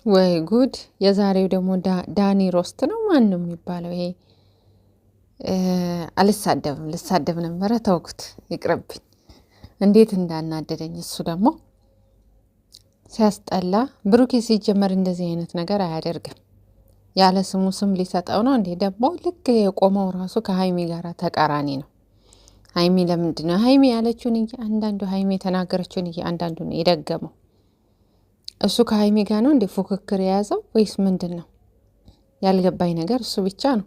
ወይ ጉድ! የዛሬው ደግሞ ዳኒ ሮስት ነው። ማን ነው የሚባለው ይሄ? አልሳደብም፣ ልሳደብ ነበረ ተውኩት፣ ይቅርብኝ። እንዴት እንዳናደደኝ እሱ ደግሞ ሲያስጠላ። ብሩኬ ሲጀመር እንደዚህ አይነት ነገር አያደርግም። ያለ ስሙ ስም ሊሰጠው ነው እንዴ? ደግሞ ልክ የቆመው ራሱ ከሀይሚ ጋር ተቃራኒ ነው። ሀይሚ ለምንድን ነው ሀይሚ ያለችውን አንዳንዱ ሀይሚ የተናገረችውን አንዳንዱ ነው የደገመው። እሱ ከሀይሚ ጋር ነው እንዴ ፉክክር የያዘው ወይስ ምንድን ነው? ያልገባኝ ነገር እሱ ብቻ ነው።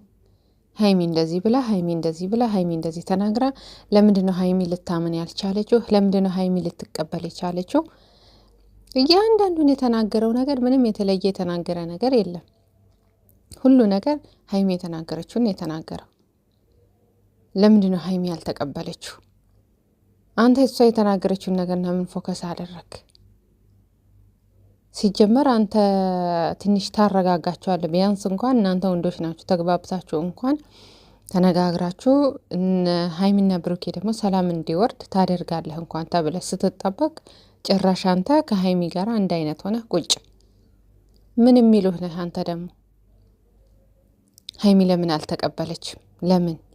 ሀይሚ እንደዚህ ብላ፣ ሀይሚ እንደዚህ ብላ፣ ሀይሚ እንደዚህ ተናግራ፣ ለምንድን ነው ሀይሚ ልታምን ያልቻለችው? ለምንድን ነው ሀይሚ ልትቀበል የቻለችው? እያንዳንዱን የተናገረው ነገር ምንም የተለየ የተናገረ ነገር የለም። ሁሉ ነገር ሀይሚ የተናገረችውን የተናገረው። ለምንድን ነው ሀይሚ ያልተቀበለችው? አንተ እሷ የተናገረችውን ነገር ለምን ፎከስ አደረግ? ሲጀመር አንተ ትንሽ ታረጋጋቸዋለህ። ቢያንስ እንኳን እናንተ ወንዶች ናችሁ፣ ተግባብታችሁ እንኳን ተነጋግራችሁ ሀይሚና ብሩኬ ደግሞ ሰላም እንዲወርድ ታደርጋለህ እንኳን ተብለህ ስትጠበቅ፣ ጭራሽ አንተ ከሀይሚ ጋር አንድ አይነት ሆነ ቁጭ። ምን የሚሉህ ነህ አንተ ደግሞ? ሀይሚ ለምን አልተቀበለችም?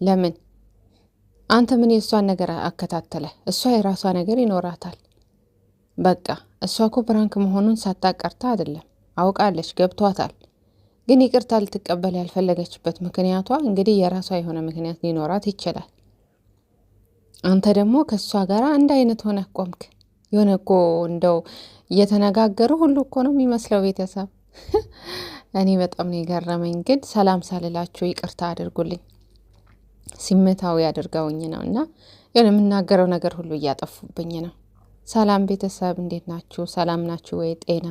ለምን አንተ ምን የእሷን ነገር አከታተለ? እሷ የራሷ ነገር ይኖራታል። በቃ እሷ እኮ ፕራንክ መሆኑን ሳታቀርታ አይደለም፣ አውቃለች፣ ገብቷታል። ግን ይቅርታ ልትቀበል ያልፈለገችበት ምክንያቷ እንግዲህ የራሷ የሆነ ምክንያት ሊኖራት ይችላል። አንተ ደግሞ ከእሷ ጋር አንድ አይነት ሆነ ቆምክ። የሆነ እኮ እንደው እየተነጋገሩ ሁሉ እኮ ነው የሚመስለው ቤተሰብ። እኔ በጣም ነው የገረመኝ። ግን ሰላም ሳልላችሁ ይቅርታ አድርጉልኝ፣ ስሜታዊ አድርገውኝ ነው እና የሆነ የምናገረው ነገር ሁሉ እያጠፉብኝ ነው። ሰላም ቤተሰብ፣ እንዴት ናችሁ? ሰላም ናችሁ ወይ? ጤና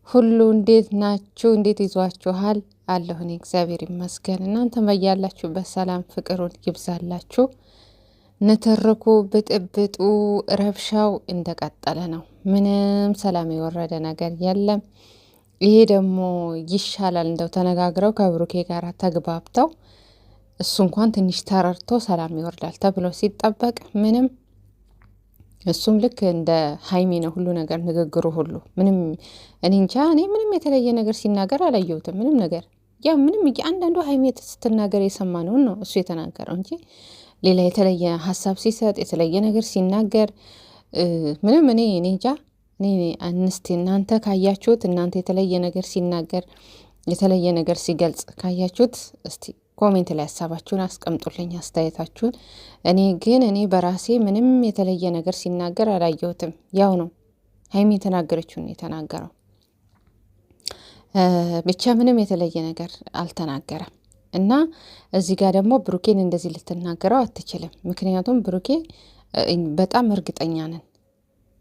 ሁሉ እንዴት ናችሁ? እንዴት ይዟችኋል? አለሁ እኔ እግዚአብሔር ይመስገን። እናንተ በያላችሁበት ሰላም ፍቅሩን ይብዛላችሁ። ንትርኩ፣ ብጥብጡ፣ ረብሻው እንደቀጠለ ነው። ምንም ሰላም የወረደ ነገር የለም። ይሄ ደግሞ ይሻላል እንደው ተነጋግረው ከብሩኬ ጋር ተግባብተው እሱ እንኳን ትንሽ ተረርቶ ሰላም ይወርዳል ተብሎ ሲጠበቅ ምንም እሱም ልክ እንደ ሀይሚ ነው ሁሉ ነገር ንግግሩ ሁሉ ምንም እኔ እንጃ። እኔ ምንም የተለየ ነገር ሲናገር አላየሁትም። ምንም ነገር ያው ምንም አንዳንዱ ሀይሚ ስትናገር የሰማነውን ነው እሱ የተናገረው እንጂ ሌላ የተለየ ሀሳብ ሲሰጥ የተለየ ነገር ሲናገር ምንም እኔ እንጃ። እኔ አንስቲ እናንተ ካያችሁት እናንተ የተለየ ነገር ሲናገር የተለየ ነገር ሲገልጽ ካያችሁት እስቲ ኮሜንት ላይ ሀሳባችሁን አስቀምጡልኝ፣ አስተያየታችሁን። እኔ በራሴ ምንም የተለየ ነገር ሲናገር አላየሁትም። ያው ነው ሀይሚ የተናገረችውን የተናገረው ብቻ ምንም የተለየ ነገር አልተናገረም። እና እዚህ ጋር ደግሞ ብሩኬን እንደዚህ ልትናገረው አትችልም። ምክንያቱም ብሩኬ በጣም እርግጠኛ ነን፣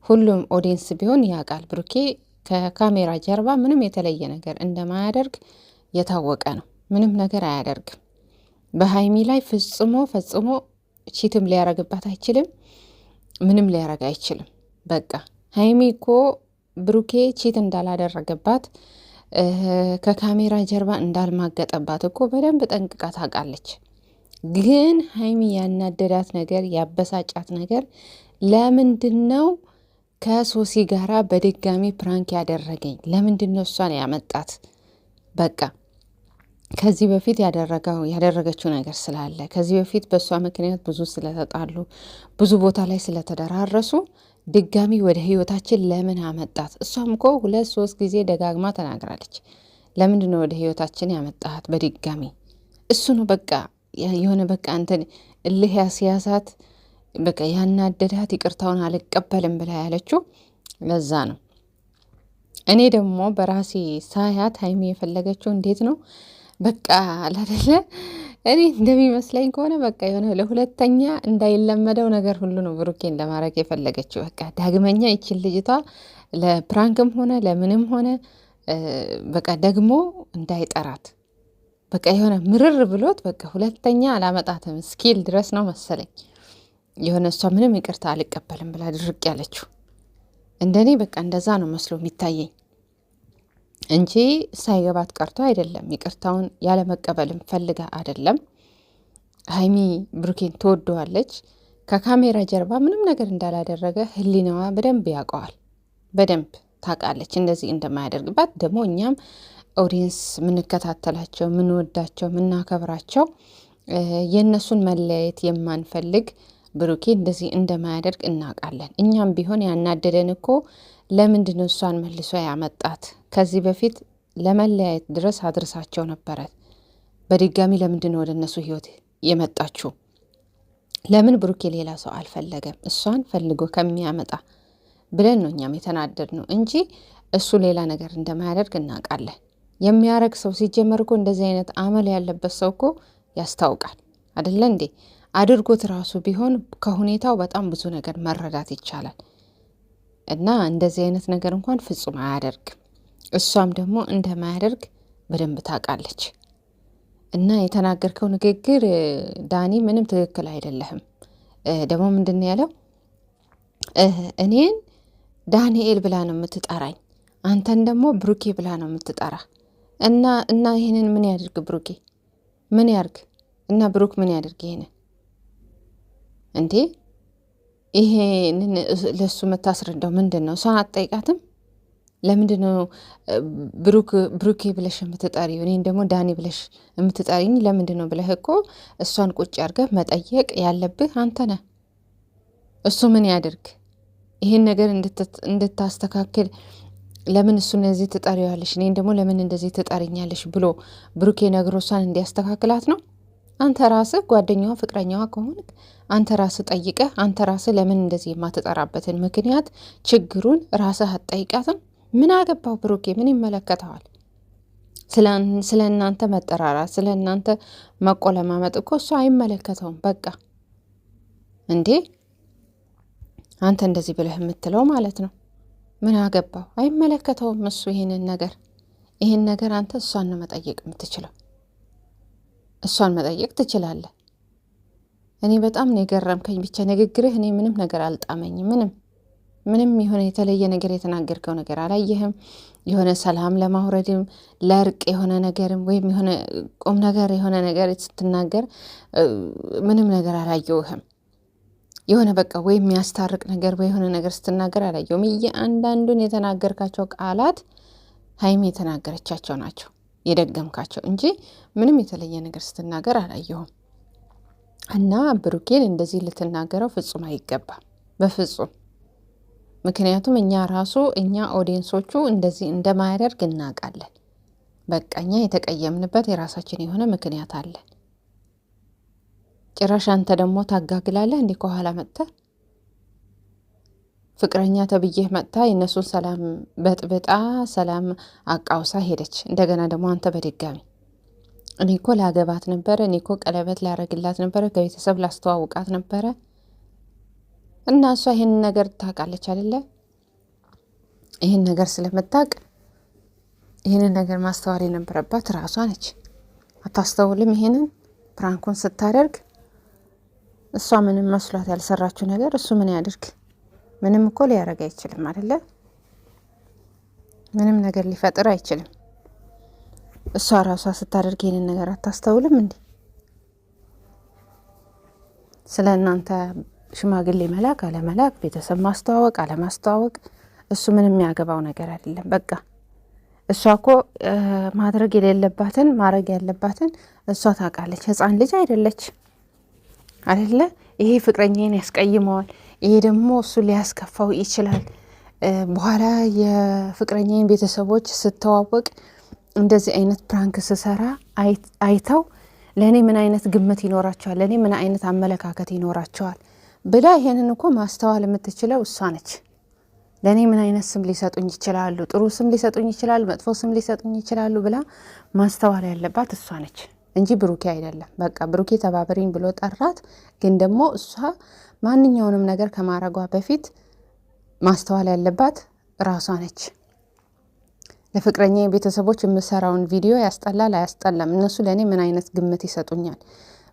ሁሉም ኦዲየንስ ቢሆን ያውቃል ብሩኬ ከካሜራ ጀርባ ምንም የተለየ ነገር እንደማያደርግ የታወቀ ነው። ምንም ነገር አያደርግም። በሀይሚ ላይ ፈጽሞ ቺትም ሊያረግባት አይችልም። ምንም ሊያረግ አይችልም። በቃ ሀይሚ እኮ ብሩኬ ቺት እንዳላደረገባት ከካሜራ ጀርባ እንዳልማገጠባት እኮ በደንብ ጠንቅቃ ታውቃለች። ግን ሀይሚ ያናደዳት ነገር ያበሳጫት ነገር ለምንድን ነው ከሶሲ ጋራ በድጋሚ ፕራንክ ያደረገኝ? ለምንድን ነው እሷን ያመጣት? በቃ ከዚህ በፊት ያደረገችው ነገር ስላለ ከዚህ በፊት በእሷ ምክንያት ብዙ ስለተጣሉ ብዙ ቦታ ላይ ስለተደራረሱ ድጋሚ ወደ ህይወታችን ለምን አመጣት? እሷም እኮ 2-3 ጊዜ ደጋግማ ተናግራለች። ለምንድን ነው ወደ ህይወታችን ያመጣት በድጋሚ? እሱ ነው በቃ የሆነ በቃ እንትን እልህ ያስያዛት፣ በቃ ያናደዳት፣ ይቅርታውን አልቀበልም ብላ ያለችው ለዛ ነው። እኔ ደግሞ በራሴ ሳያት ሀይሚ የፈለገችው እንዴት ነው በቃ አላደለ እኔ እንደሚመስለኝ ከሆነ በቃ የሆነ ለሁለተኛ እንዳይለመደው ነገር ሁሉ ነው ብሩኬን ለማድረግ የፈለገችው። በቃ ዳግመኛ ይችን ልጅቷ ለፕራንክም ሆነ ለምንም ሆነ በቃ ደግሞ እንዳይጠራት በቃ የሆነ ምርር ብሎት በቃ ሁለተኛ አላመጣትም ስኪል ድረስ ነው መሰለኝ የሆነ እሷ ምንም ይቅርታ አልቀበልም ብላ ድርቅ ያለችው። እንደኔ በቃ እንደዛ ነው መስሎ የሚታየኝ እንጂ ሳይገባት ቀርቶ አይደለም። ይቅርታውን ያለመቀበልም ፈልጋ አይደለም። ሀይሚ ብሩኬን ትወደዋለች። ከካሜራ ጀርባ ምንም ነገር እንዳላደረገ ህሊናዋ በደንብ ያውቀዋል። በደንብ ታውቃለች እንደዚህ እንደማያደርግባት። ደግሞ እኛም ኦዲየንስ ምንከታተላቸው ምንወዳቸው ምናከብራቸው የእነሱን መለያየት የማንፈልግ ብሩኬ እንደዚህ እንደማያደርግ እናውቃለን። እኛም ቢሆን ያናደደን እኮ ለምንድነው እሷን መልሶ ያመጣት? ከዚህ በፊት ለመለያየት ድረስ አድርሳቸው ነበረ። በድጋሚ ለምንድነው ወደ እነሱ ህይወት የመጣችው? ለምን ብሩኬ ሌላ ሰው አልፈለገም? እሷን ፈልጎ ከሚያመጣ ብለን ነው እኛም የተናደድ ነው እንጂ እሱ ሌላ ነገር እንደማያደርግ እናውቃለን። የሚያረግ ሰው ሲጀመር እኮ እንደዚህ አይነት አመል ያለበት ሰው እኮ ያስታውቃል አደለ እንዴ? አድርጎት ራሱ ቢሆን ከሁኔታው በጣም ብዙ ነገር መረዳት ይቻላል። እና እንደዚህ አይነት ነገር እንኳን ፍጹም አያደርግም። እሷም ደግሞ እንደማያደርግ በደንብ ታውቃለች። እና የተናገርከው ንግግር ዳኒ ምንም ትክክል አይደለህም። ደግሞ ምንድን ያለው እኔን ዳንኤል ብላ ነው የምትጠራኝ፣ አንተን ደግሞ ብሩኬ ብላ ነው የምትጠራ እና ይህንን ምን ያድርግ ብሩኬ? ምን ያርግ? እና ብሩክ ምን ያድርግ? ይሄንን እንዴ ይሄንን ለሱ የምታስረዳው ምንድን ነው? እሷን አትጠይቃትም? ለምንድን ነው ብሩኬ ብለሽ የምትጠሪው? እኔን ደግሞ ዳኒ ብለሽ የምትጠሪኝ ለምንድን ነው ብለህ እኮ እሷን ቁጭ አድርገህ መጠየቅ ያለብህ አንተ ነህ። እሱ ምን ያድርግ? ይሄን ነገር እንድታስተካክል ለምን እሱ እንደዚህ ትጠሪዋለሽ፣ እኔን ደግሞ ለምን እንደዚህ ትጠሪኛለሽ ብሎ ብሩኬ ነግሮ እሷን እንዲያስተካክላት ነው? አንተ ራስህ ጓደኛዋ ፍቅረኛዋ ከሆንክ አንተ ራስህ ጠይቀህ አንተ ራስህ ለምን እንደዚህ የማትጠራበትን ምክንያት ችግሩን ራስህ አትጠይቃትም? ምን አገባው ብሩኬ? ምን ይመለከተዋል? ስለ እናንተ መጠራራት ስለ እናንተ መቆለማመጥ እኮ እሱ አይመለከተውም። በቃ እንዴ አንተ እንደዚህ ብለህ የምትለው ማለት ነው። ምን አገባው? አይመለከተውም እሱ ይሄን ነገር አንተ እሷን ነው መጠየቅ የምትችለው። እሷን መጠየቅ ትችላለህ። እኔ በጣም ነው የገረምከኝ ብቻ ንግግርህ። እኔ ምንም ነገር አልጣመኝም። ምንም የሆነ የተለየ ነገር የተናገርከው ነገር አላየህም። የሆነ ሰላም ለማውረድም ለእርቅ የሆነ ነገርም ወይም የሆነ ቁም ነገር የሆነ ነገር ስትናገር ምንም ነገር አላየውህም። የሆነ በቃ ወይ የሚያስታርቅ ነገር ወይ የሆነ ነገር ስትናገር አላየውም። እያንዳንዱን የተናገርካቸው ቃላት ሀይሚ የተናገረቻቸው ናቸው የደገምካቸው እንጂ ምንም የተለየ ነገር ስትናገር አላየሁም። እና ብሩኬን እንደዚህ ልትናገረው ፍጹም አይገባም፣ በፍጹም። ምክንያቱም እኛ ኦዲየንሶቹ እንደዚህ እንደማያደርግ እናውቃለን። በቃ እኛ የተቀየምንበት የራሳችን የሆነ ምክንያት አለን። ጭራሽ አንተ ደግሞ ታጋግላለህ እንዲህ ከኋላ መጥተህ ፍቅረኛ ተብዬህ መጥታ የእነሱን ሰላም በጥብጣ ሰላም አቃውሳ ሄደች። እንደገና ደግሞ አንተ በድጋሚ እኔ እኮ ላገባት ነበረ፣ እኔ እኮ ቀለበት ላረግላት ነበረ፣ ከቤተሰብ ላስተዋውቃት ነበረ። እና እሷ ይሄንን ነገር ታውቃለች አይደለ? ይሄን ነገር ስለምታውቅ ይሄንን ነገር ማስተዋል የነበረባት ራሷ ነች። አታስተውልም? ይሄንን ፕራንኩን ስታደርግ እሷ ምንም መስሏት ያልሰራችው ነገር እሱ ምን ያድርግ? ምንም እኮ ሊያደርግ አይችልም አይደለ? ምንም ነገር ሊፈጥር አይችልም። እሷ ራሷ ስታደርግ ይሄንን ነገር አታስተውልም እንዴ? ስለ እናንተ ሽማግሌ መላክ አለመላክ፣ ቤተሰብ ማስተዋወቅ አለማስተዋወቅ እሱ ምንም የሚያገባው ነገር አይደለም። በቃ እሷ እኮ ማድረግ የሌለባትን ማድረግ ያለባትን እሷ ታውቃለች። ሕፃን ልጅ አይደለች አይደለ? ይሄ ፍቅረኛዬን ያስቀይመዋል፣ ይሄ ደግሞ እሱ ሊያስከፋው ይችላል። በኋላ የፍቅረኛዬን ቤተሰቦች ስተዋወቅ እንደዚህ አይነት ፕራንክ ስሰራ አይተው ለእኔ ምን አይነት ግምት ይኖራቸዋል፣ ለእኔ ምን አይነት አመለካከት ይኖራቸዋል ብላ ይሄንን እኮ ማስተዋል የምትችለው እሷ ነች። ለእኔ ምን አይነት ስም ሊሰጡኝ ይችላሉ፣ ጥሩ ስም ሊሰጡኝ ይችላሉ፣ መጥፎ ስም ሊሰጡኝ ይችላሉ ብላ ማስተዋል ያለባት እሷ ነች እንጂ ብሩኬ አይደለም። በቃ ብሩኬ ተባበሪኝ ብሎ ጠራት። ግን ደግሞ እሷ ማንኛውንም ነገር ከማረጓ በፊት ማስተዋል ያለባት ራሷ ነች። ለፍቅረኛ ቤተሰቦች የምሰራውን ቪዲዮ ያስጠላል አያስጠላም፣ እነሱ ለእኔ ምን አይነት ግምት ይሰጡኛል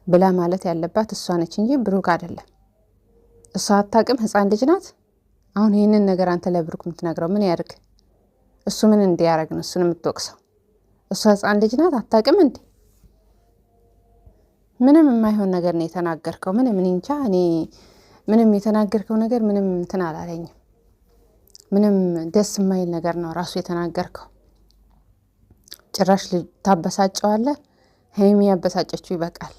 ብላ ማለት ያለባት እሷ ነች እንጂ ብሩክ አይደለም። እሷ አታውቅም፣ ሕፃን ልጅ ናት። አሁን ይህንን ነገር አንተ ለብሩክ የምትነግረው ምን ያድርግ? እሱ ምን እንዲያደርግ ነው እሱን የምትወቅሰው? እሷ ሕፃን ልጅ ናት፣ አታውቅም እንዴ? ምንም የማይሆን ነገር ነው የተናገርከው። ምንም እኔ እንጃ፣ እኔ ምንም የተናገርከው ነገር ምንም እንትን አላለኝም። ምንም ደስ የማይል ነገር ነው ራሱ የተናገርከው። ጭራሽ ታበሳጨዋለህ። ሀይሚ ያበሳጨችው ይበቃል።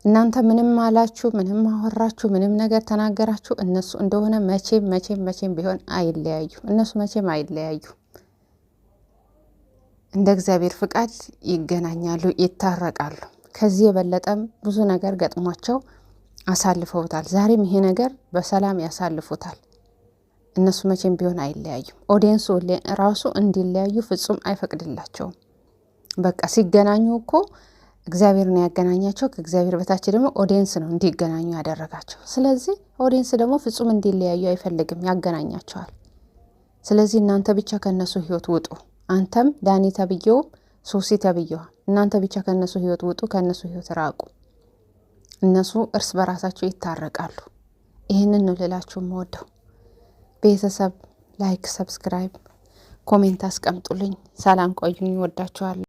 እናንተ ምንም አላችሁ፣ ምንም አወራችሁ፣ ምንም ነገር ተናገራችሁ፣ እነሱ እንደሆነ መቼም ቢሆን አይለያዩ። እነሱ መቼም አይለያዩ። እንደ እግዚአብሔር ፍቃድ ይገናኛሉ፣ ይታረቃሉ። ከዚህ የበለጠም ብዙ ነገር ገጥሟቸው አሳልፈውታል። ዛሬም ይሄ ነገር በሰላም ያሳልፉታል። እነሱ መቼም ቢሆን አይለያዩም። ኦዲየንሱ ራሱ እንዲለያዩ ፍጹም አይፈቅድላቸውም። በቃ ሲገናኙ እኮ እግዚአብሔር ነው ያገናኛቸው። ከእግዚአብሔር በታች ደግሞ ኦዲየንስ ነው እንዲገናኙ ያደረጋቸው። ስለዚህ ኦዲየንስ ደግሞ ፍጹም እንዲለያዩ አይፈልግም፣ ያገናኛቸዋል። ስለዚህ እናንተ ብቻ ከነሱ ህይወት ውጡ። አንተም ዳኒ ተብዬውም ሶሲ ተብዬዋ እናንተ ብቻ ከነሱ ህይወት ውጡ፣ ከነሱ ህይወት ራቁ። እነሱ እርስ በራሳቸው ይታረቃሉ። ይህንን ነው ልላችሁ የምወደው። ቤተሰብ ላይክ፣ ሰብስክራይብ፣ ኮሜንት አስቀምጡልኝ። ሰላም ቆዩኝ። ወዳችኋለሁ።